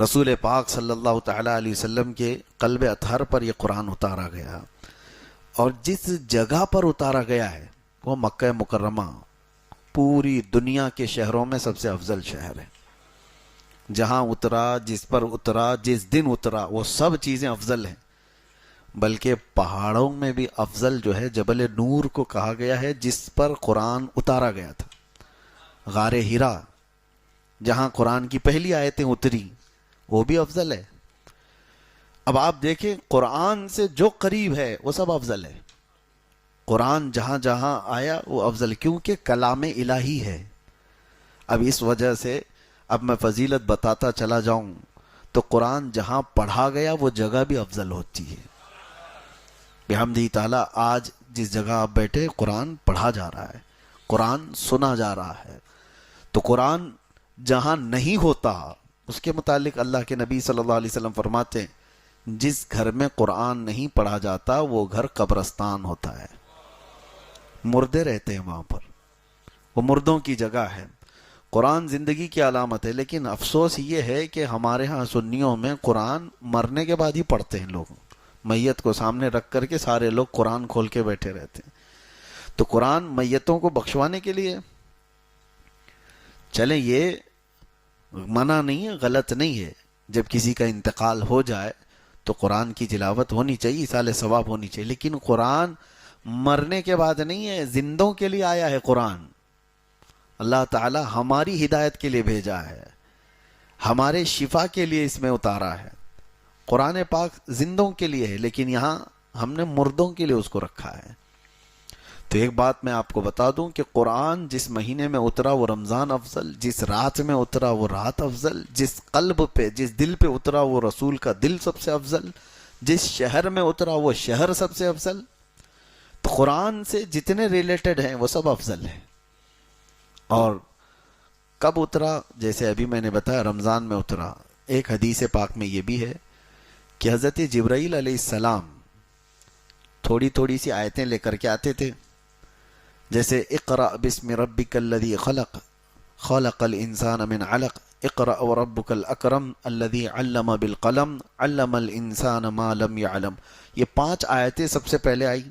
رسول پاک صلی اللہ تعالی علیہ وسلم کے قلب اطہر پر یہ قرآن اتارا گیا، اور جس جگہ پر اتارا گیا ہے وہ مکہ مکرمہ پوری دنیا کے شہروں میں سب سے افضل شہر ہے۔ جہاں اترا، جس پر اترا، جس دن اترا، وہ سب چیزیں افضل ہیں۔ بلکہ پہاڑوں میں بھی افضل جو ہے جبل نور کو کہا گیا ہے، جس پر قرآن اتارا گیا تھا۔ غار ہرا جہاں قرآن کی پہلی آیتیں اتری، وہ بھی افضل ہے۔ اب آپ دیکھیں قرآن سے جو قریب ہے وہ سب افضل ہے۔ قرآن جہاں جہاں آیا وہ افضل، کیونکہ کلام الہی ہے۔ اب اس وجہ سے اب میں فضیلت بتاتا چلا جاؤں تو قرآن جہاں پڑھا گیا وہ جگہ بھی افضل ہوتی ہے۔ بحمدہ تعالیٰ آج جس جگہ آپ بیٹھے قرآن پڑھا جا رہا ہے، قرآن سنا جا رہا ہے، تو قرآن جہاں نہیں ہوتا اس کے متعلق اللہ کے نبی صلی اللہ علیہ وسلم فرماتے ہیں جس گھر میں قرآن نہیں پڑھا جاتا وہ گھر قبرستان ہوتا ہے، مردے رہتے ہیں وہاں پر، وہ مردوں کی جگہ ہے۔ قرآن زندگی کی علامت ہے، لیکن افسوس یہ ہے کہ ہمارے ہاں سنیوں میں قرآن مرنے کے بعد ہی پڑھتے ہیں لوگ، میت کو سامنے رکھ کر کے سارے لوگ قرآن کھول کے بیٹھے رہتے ہیں۔ تو قرآن میتوں کو بخشوانے کے لیے، چلیں یہ منع نہیں ہے، غلط نہیں ہے، جب کسی کا انتقال ہو جائے تو قرآن کی تلاوت ہونی چاہیے، ایصال ثواب ہونی چاہیے، لیکن قرآن مرنے کے بعد نہیں ہے، زندوں کے لیے آیا ہے قرآن۔ اللہ تعالی ہماری ہدایت کے لیے بھیجا ہے، ہمارے شفا کے لیے اس میں اتارا ہے۔ قرآن پاک زندوں کے لیے ہے، لیکن یہاں ہم نے مردوں کے لیے اس کو رکھا ہے۔ تو ایک بات میں آپ کو بتا دوں کہ قرآن جس مہینے میں اترا وہ رمضان افضل، جس رات میں اترا وہ رات افضل، جس قلب پہ، جس دل پہ اترا وہ رسول کا دل سب سے افضل، جس شہر میں اترا وہ شہر سب سے افضل۔ تو قرآن سے جتنے ریلیٹڈ ہیں وہ سب افضل ہیں۔ اور کب اترا؟ جیسے ابھی میں نے بتایا رمضان میں اترا۔ ایک حدیث پاک میں یہ بھی ہے کہ حضرت جبرائیل علیہ السلام تھوڑی تھوڑی سی آیتیں لے کر کے آتے تھے، جیسے اقرأ بسم ربک الذی خلق خلق الانسان من علق اقرأ وربک الاکرم الذی علم بالقلم علم الانسان ما لم يعلم۔ یہ 5 آیتیں سب سے پہلے آئی۔